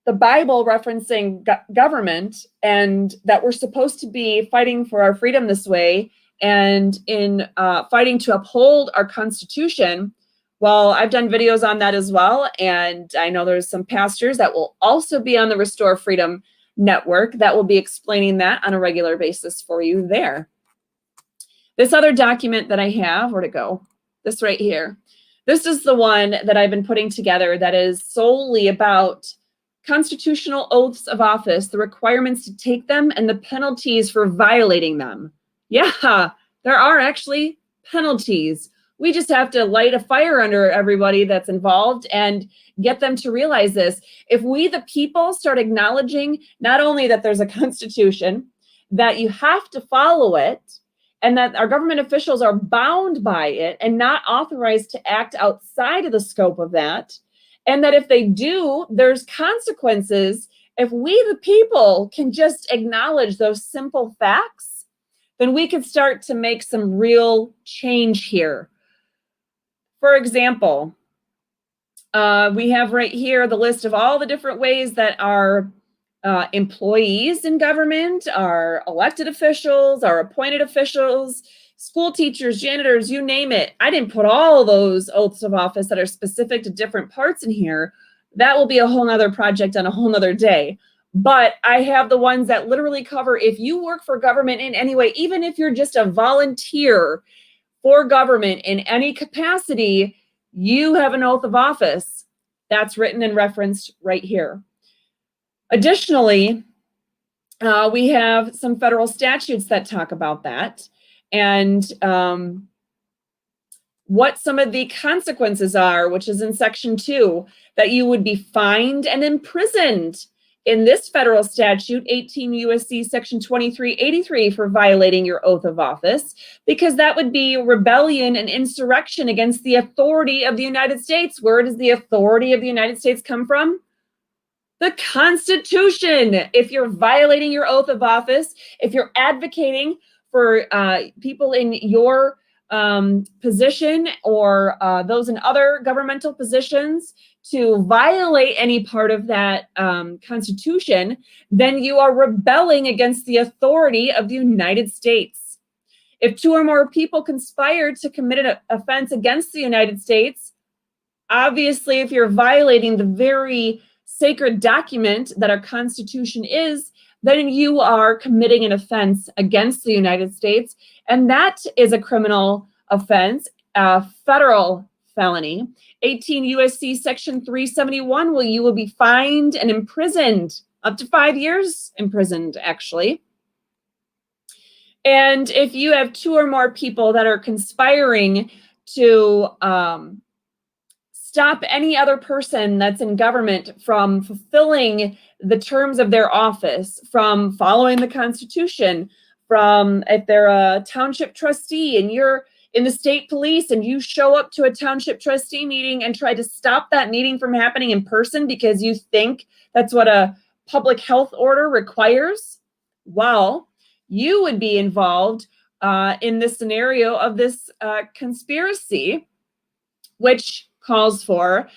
the Bible referencing government, and that we're supposed to be fighting for our freedom this way, and in fighting to uphold our Constitution, well, I've done videos on that as well, and I know there's some pastors that will also be on the Restore Freedom Network that will be explaining that on a regular basis for you there. This other document that I have, where'd it go? This right here. This is the one that I've been putting together that is solely about constitutional oaths of office, the requirements to take them, and the penalties for violating them. Yeah, there are actually penalties. We just have to light a fire under everybody that's involved and get them to realize this. If we, the people, start acknowledging not only that there's a constitution, that you have to follow it, and that our government officials are bound by it and not authorized to act outside of the scope of that, and that if they do, there's consequences. If we, the people, can just acknowledge those simple facts, then we can start to make some real change here. For example, we have right here the list of all the different ways that our employees in government, our elected officials, our appointed officials, school teachers, janitors, you name it. I didn't put all those oaths of office that are specific to different parts in here. That will be a whole nother project on a whole nother day. But I have the ones that literally cover if you work for government in any way, even if you're just a volunteer for government in any capacity, you have an oath of office. That's written and referenced right here. Additionally, we have some federal statutes that talk about that, and what some of the consequences are, which is in Section 2, that you would be fined and imprisoned in this federal statute, 18 U.S.C. Section 2383, for violating your oath of office, because that would be rebellion and insurrection against the authority of the United States. Where does the authority of the United States come from? The Constitution. If you're violating your oath of office, if you're advocating for people in your position or those in other governmental positions to violate any part of that Constitution, then you are rebelling against the authority of the United States. If two or more people conspire to commit an offense against the United States, obviously, if you're violating the very sacred document that our Constitution is, then you are committing an offense against the United States, and that is a criminal offense, a federal felony. 18 U.S.C. Section 371, well, you will be fined and imprisoned, up to 5 years imprisoned, actually. And if you have two or more people that are conspiring to stop any other person that's in government from fulfilling the terms of their office, from following the Constitution, from if they're a township trustee and you're in the state police and you show up to a township trustee meeting and try to stop that meeting from happening in person because you think that's what a public health order requires, well, you would be involved in this scenario of this conspiracy, which calls for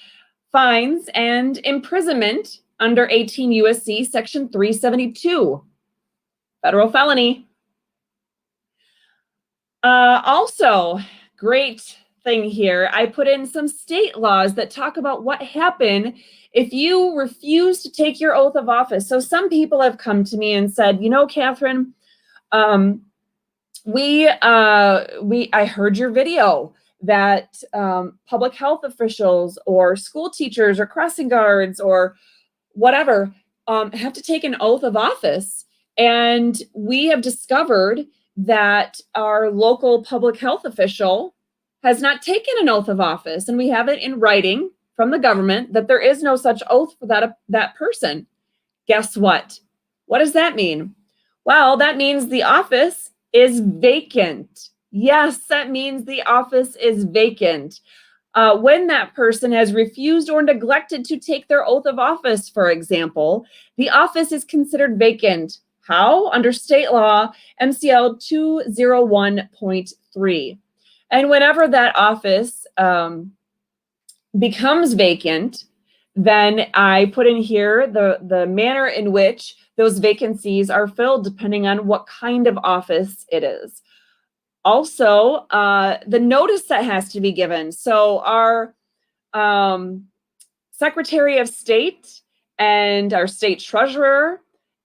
fines and imprisonment under 18 U.S.C. Section 372, federal felony. Also, great thing here, I put in some state laws that talk about what happened if you refuse to take your oath of office. So some people have come to me and said, you know, Catherine, I heard your video that public health officials or school teachers or crossing guards or whatever have to take an oath of office. And we have discovered that our local public health official has not taken an oath of office. And we have it in writing from the government that there is no such oath for that person. Guess what? What does that mean? Well, that means the office is vacant. Yes, that means the office is vacant. When that person has refused or neglected to take their oath of office, for example, the office is considered vacant. How? Under state law, MCL 201.3. And whenever that office becomes vacant, then I put in here the manner in which those vacancies are filled depending on what kind of office it is. Also, the notice that has to be given. So our Secretary of State and our state treasurer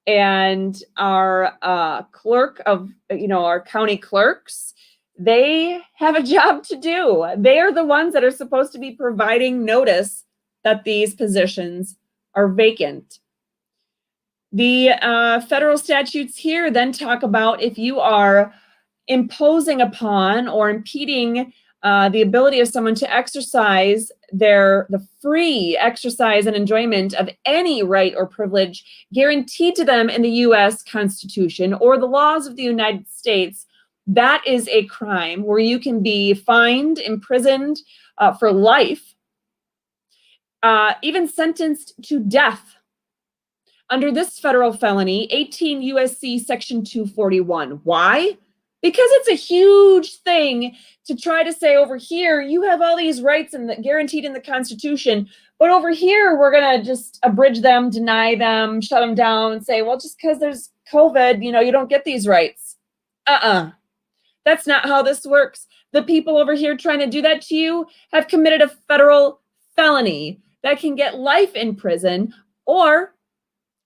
and our clerk of, our county clerks, they have a job to do. They are the ones that are supposed to be providing notice that these positions are vacant. The federal statutes here then talk about if you are imposing upon or impeding the ability of someone to exercise the free exercise and enjoyment of any right or privilege guaranteed to them in the U.S. Constitution or the laws of the United States, that is a crime where you can be fined, imprisoned for life, even sentenced to death. Under this federal felony, 18 U.S.C. Section 241. Why? Because it's a huge thing to try to say over here, you have all these rights guaranteed in the Constitution, but over here, we're going to just abridge them, deny them, shut them down, and say, well, just because there's COVID, you don't get these rights. That's not how this works. The people over here trying to do that to you have committed a federal felony that can get life in prison or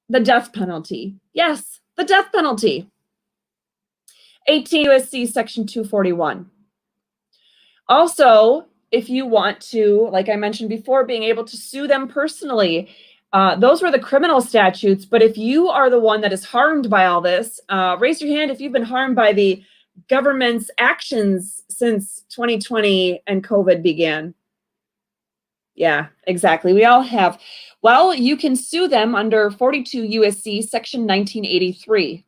the death penalty. Yes, the death penalty. 18 U.S.C. Section 241. Also, if you want to, like I mentioned before, being able to sue them personally, those were the criminal statutes. But if you are the one that is harmed by all this, raise your hand if you've been harmed by the government's actions since 2020 and COVID began. Yeah, exactly. We all have. Well, you can sue them under 42 U.S.C. Section 1983.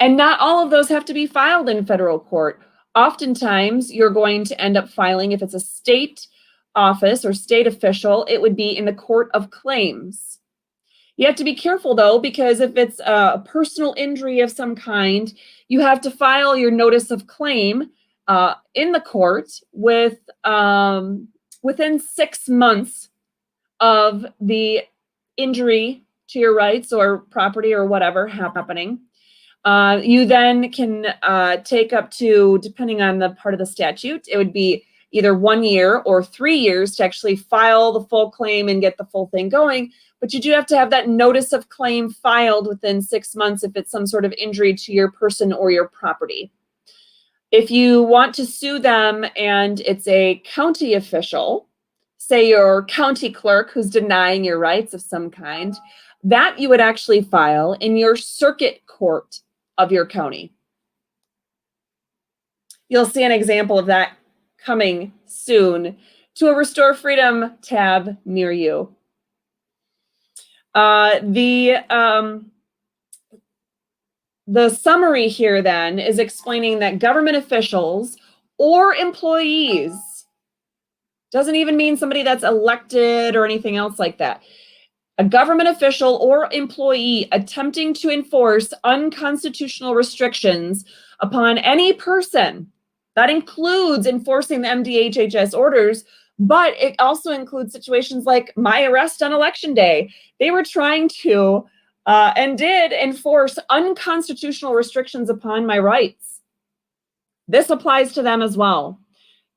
And not all of those have to be filed in federal court. Oftentimes, you're going to end up filing, if it's a state office or state official, it would be in the court of claims. You have to be careful, though, because if it's a personal injury of some kind, you have to file your notice of claim in the court within 6 months of the injury to your rights or property or whatever happening. You then can take up to, depending on the part of the statute, it would be either 1 year or 3 years to actually file the full claim and get the full thing going. But you do have to have that notice of claim filed within 6 months if it's some sort of injury to your person or your property. If you want to sue them and it's a county official, say your county clerk who's denying your rights of some kind, that you would actually file in your circuit court of your county. You'll see an example of that coming soon to a Restore Freedom tab near you. The summary here then is explaining that government officials or employees, doesn't even mean somebody that's elected or anything else like that. A government official or employee attempting to enforce unconstitutional restrictions upon any person. That includes enforcing the MDHHS orders, but it also includes situations like my arrest on Election Day. They were trying to and did enforce unconstitutional restrictions upon my rights. This applies to them as well.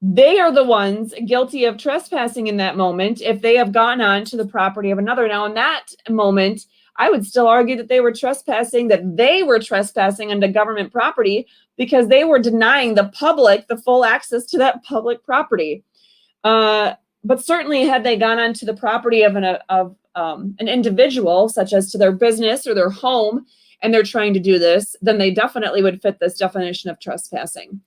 They are the ones guilty of trespassing in that moment if they have gone on to the property of another. Now, in that moment, I would still argue that they were trespassing onto government property because they were denying the public the full access to that public property. But certainly, had they gone onto the property of an individual, such as to their business or their home, and they're trying to do this, then they definitely would fit this definition of trespassing.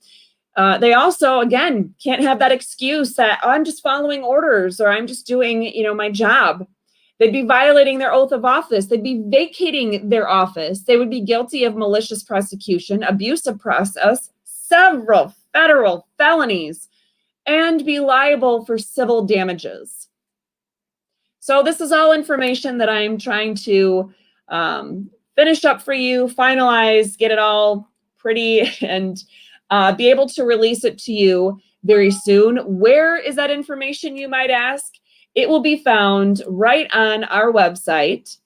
They also, again, can't have that excuse that, oh, I'm just following orders or I'm just doing, my job. They'd be violating their oath of office. They'd be vacating their office. They would be guilty of malicious prosecution, abuse of process, several federal felonies, and be liable for civil damages. So this is all information that I'm trying to finish up for you, finalize, get it all pretty, and be able to release it to you very soon. Where is that information, you might ask? It will be found right on our website.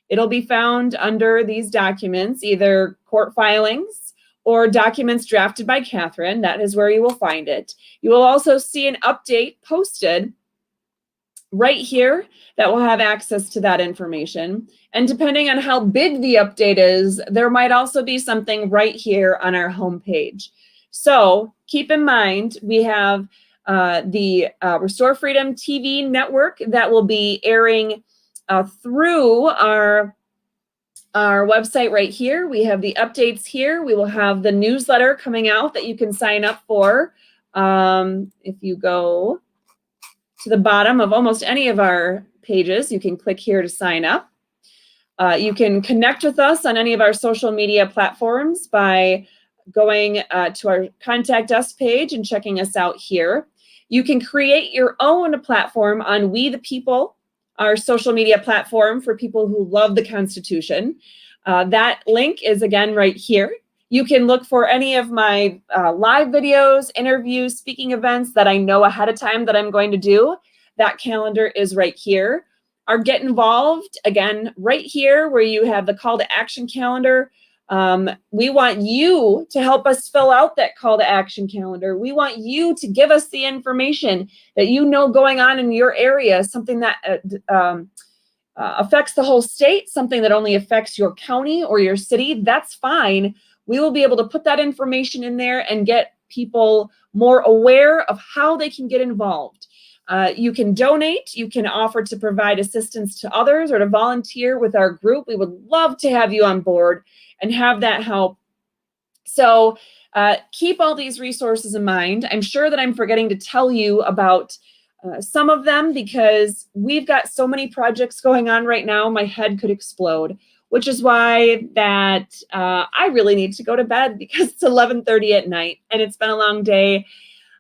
It'll be found under these documents, either court filings or documents drafted by Catherine. That is where you will find it. You will also see an update posted right here that will have access to that information. And depending on how big the update is, there might also be something right here on our homepage. So keep in mind, we have the Restore Freedom TV network that will be airing through our website right here. We have the updates here. We will have the newsletter coming out that you can sign up for. If you go to the bottom of almost any of our pages, you can click here to sign up. You can connect with us on any of our social media platforms by going to our Contact Us page and checking us out here. You can create your own platform on We the People, our social media platform for people who love the Constitution. That link is again right here. You can look for any of my live videos, interviews, speaking events that I know ahead of time that I'm going to do. That calendar is right here. Our Get Involved, again, right here where you have the call to action calendar. We want you to help us fill out that call to action calendar. We want you to give us the information that you know going on in your area, something that affects the whole state, something that only affects your county or your city. That's fine. We will be able to put that information in there and get people more aware of how they can get involved. You can donate, you can offer to provide assistance to others or to volunteer with our group. We would love to have you on board and have that help. So keep all these resources in mind. I'm sure that I'm forgetting to tell you about some of them because we've got so many projects going on right now, my head could explode, which is why that I really need to go to bed because it's 11:30 at night and it's been a long day.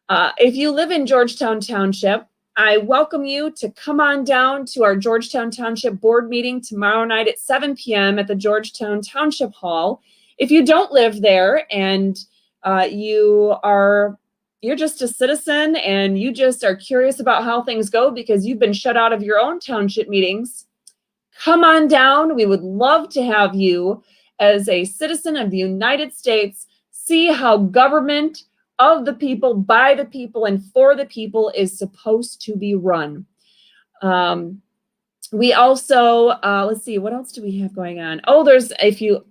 If you live in Georgetown Township, I welcome you to come on down to our Georgetown Township board meeting tomorrow night at 7 p.m. at the Georgetown Township Hall. If you don't live there and you're just a citizen and you just are curious about how things go because you've been shut out of your own township meetings, come on down. We would love to have you as a citizen of the United States see how government of the people, by the people, and for the people is supposed to be run. We also, let's see, what else do we have going on? Oh, there's, if you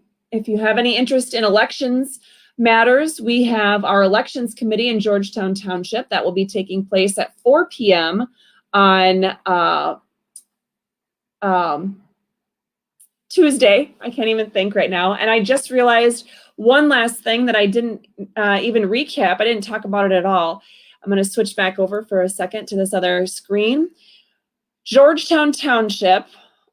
have any interest in elections matters, we have our elections committee in Georgetown Township that will be taking place at 4 p.m. on Tuesday. I can't even think right now. And I just realized one last thing that I didn't even recap. I didn't talk about it at all. I'm going to switch back over for a second to this other screen. Georgetown Township.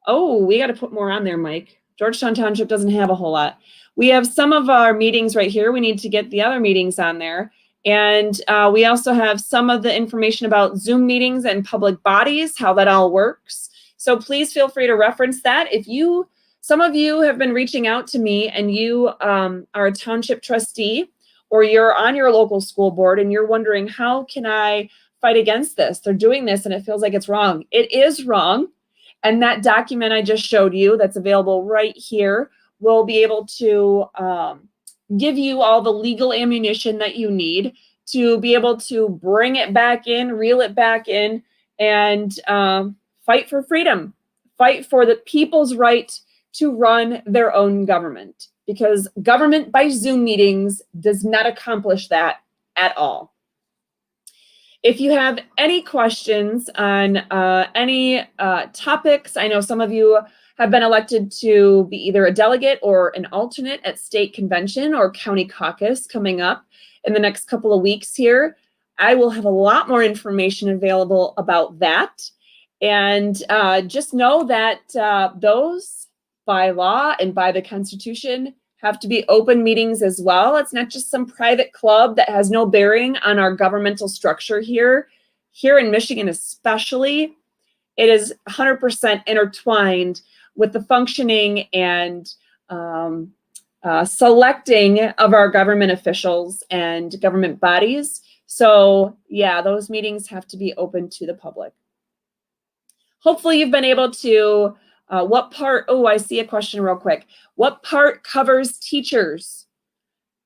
Oh, we got to put more on there, Mike. Georgetown Township doesn't have a whole lot. We have some of our meetings right here. We need to get the other meetings on there. And we also have some of the information about Zoom meetings and public bodies, how that all works. So please feel free to reference that. Some of you have been reaching out to me and you are a township trustee or you're on your local school board and you're wondering, how can I fight against this? They're doing this and it feels like it's wrong. It is wrong. And that document I just showed you that's available right here will be able to give you all the legal ammunition that you need to be able to bring it back in, reel it back in, and fight for freedom, fight for the people's right to run their own government, because government by Zoom meetings does not accomplish that at all. If you have any questions on any topics, I know some of you have been elected to be either a delegate or an alternate at state convention or county caucus coming up. in the next couple of weeks here. I will have a lot more information available about that. And just know that those by law and by the Constitution have to be open meetings as well. It's not just some private club that has no bearing on our governmental structure here. Here in Michigan especially, it is 100% intertwined with the functioning and selecting of our government officials and government bodies. So yeah, those meetings have to be open to the public. Hopefully you've been able to, what part, oh, I see a question real quick. What part covers teachers?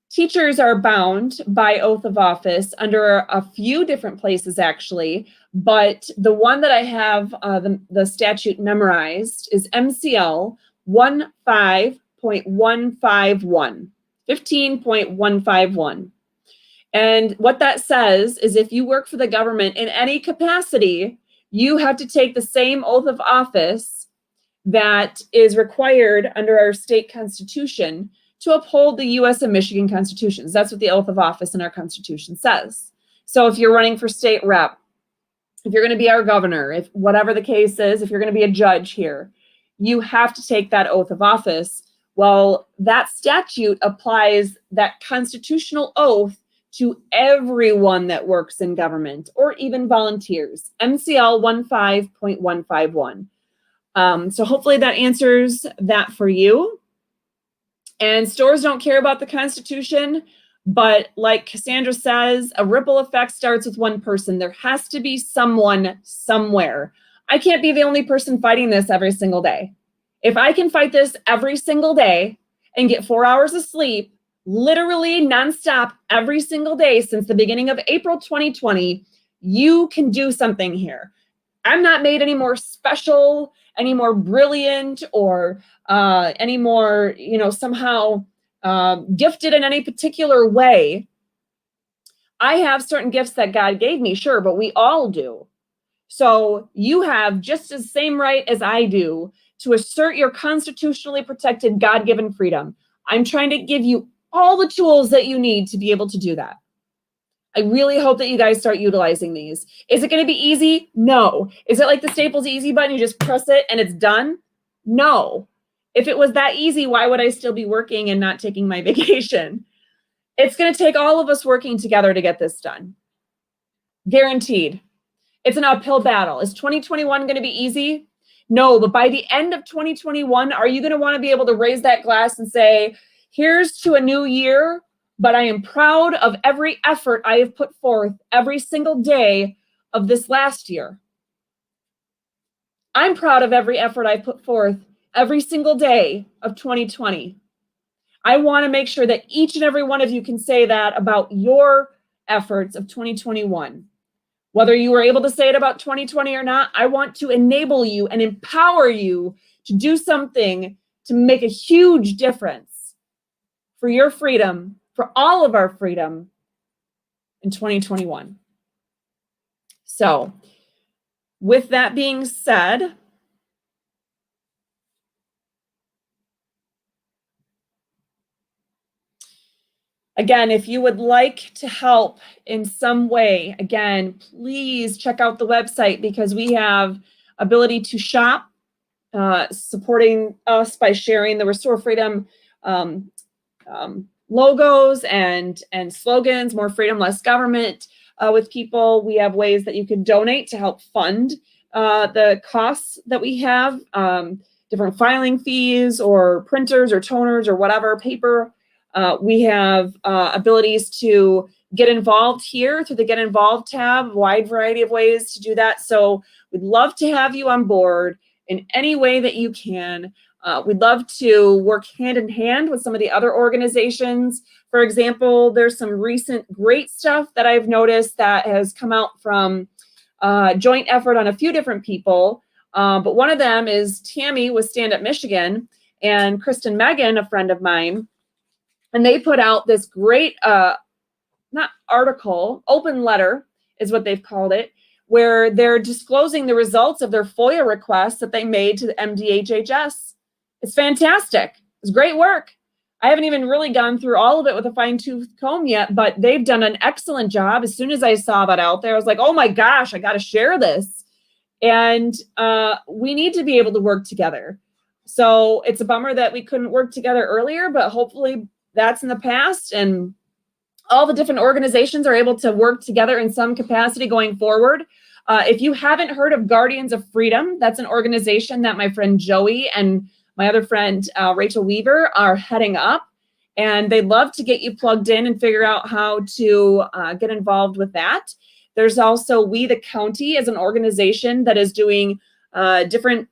Teachers are bound by oath of office under a few different places actually, but the one that I have the statute memorized is MCL 15.151. And what that says is if you work for the government in any capacity, you have to take the same oath of office that is required under our state constitution to uphold the U.S. and Michigan constitutions. That's what the oath of office in our constitution says. So if you're running for state rep, if you're going to be our governor, if whatever the case is, if you're going to be a judge here, you have to take that oath of office. Well, that statute applies that constitutional oath to everyone that works in government or even volunteers. MCL 15.151. So hopefully that answers that for you. And stores don't care about the Constitution, but like Cassandra says, a ripple effect starts with one person. There has to be someone somewhere. I can't be the only person fighting this every single day. If I can fight this every single day and get 4 hours of sleep, literally nonstop every single day since the beginning of April 2020, you can do something here. I'm not made any more special, any more brilliant, or any more, somehow gifted in any particular way. I have certain gifts that God gave me, sure, but we all do. So you have just the same right as I do to assert your constitutionally protected God-given freedom. I'm trying to give you all the tools that you need to be able to do that. I really hope that you guys start utilizing these. Is it going to be easy? No. Is it like the Staples easy button? You just press it and it's done? No. If it was that easy, why would I still be working and not taking my vacation? It's going to take all of us working together to get this done. Guaranteed. It's an uphill battle. Is 2021 going to be easy? No, but by the end of 2021, are you going to want to be able to raise that glass and say, here's to a new year, but I am proud of every effort I have put forth every single day of this last year. I'm proud of every effort I put forth every single day of 2020. I want to make sure that each and every one of you can say that about your efforts of 2021. Whether you were able to say it about 2020 or not, I want to enable you and empower you to do something to make a huge difference for your freedom, for all of our freedom in 2021. So, with that being said, again, if you would like to help in some way, again, please check out the website because we have ability to shop, supporting us by sharing the Restore Freedom logos and slogans, more freedom, less government with people. We have ways that you can donate to help fund the costs that we have, different filing fees or printers or toners or whatever, paper. We have abilities to get involved here through the Get Involved tab, wide variety of ways to do that. So we'd love to have you on board in any way that you can. We'd love to work hand in hand with some of the other organizations. For example, there's some recent great stuff that I've noticed that has come out from joint effort on a few different people. But one of them is Tammy with Stand Up Michigan and Kristen Megan, a friend of mine. And they put out this great, not article, open letter is what they've called it, where they're disclosing the results of their FOIA requests that they made to the MDHHS. It's fantastic. It's great work. I haven't even really gone through all of it with a fine-tooth comb yet, but they've done an excellent job. As soon as I saw that out there, I was like, oh my gosh, I got to share this. And we need to be able to work together. So it's a bummer that we couldn't work together earlier, but hopefully that's in the past, and all the different organizations are able to work together in some capacity going forward. If you haven't heard of Guardians of Freedom, that's an organization that my friend Joey and my other friend Rachel Weaver are heading up, and they'd love to get you plugged in and figure out how to get involved with that. There's also We the County as an organization that is doing different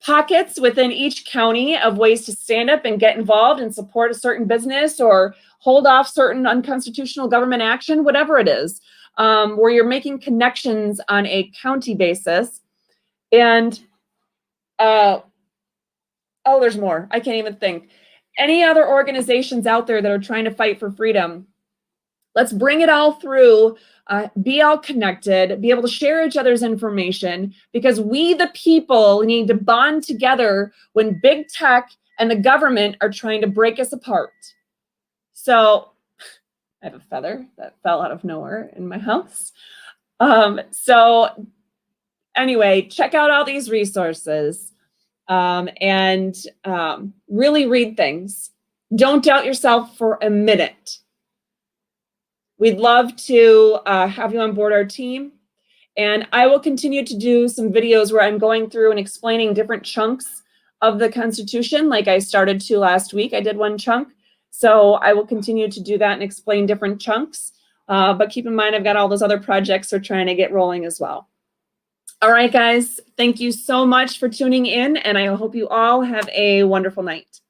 pockets within each county of ways to stand up and get involved and support a certain business or hold off certain unconstitutional government action, whatever it is, where you're making connections on a county basis. And oh, there's more. I can't even think. Any other organizations out there that are trying to fight for freedom? Let's bring it all through, be all connected, be able to share each other's information, because we, the people, need to bond together when big tech and the government are trying to break us apart. So I have a feather that fell out of nowhere in my house. So anyway, check out all these resources. And really read things. Don't doubt yourself for a minute. We'd love to have you on board our team. And I will continue to do some videos where I'm going through and explaining different chunks of the Constitution, like I started to last week. I did one chunk. So I will continue to do that and explain different chunks. But keep in mind, I've got all those other projects we're trying to get rolling as well. All right, guys, thank you so much for tuning in, and I hope you all have a wonderful night.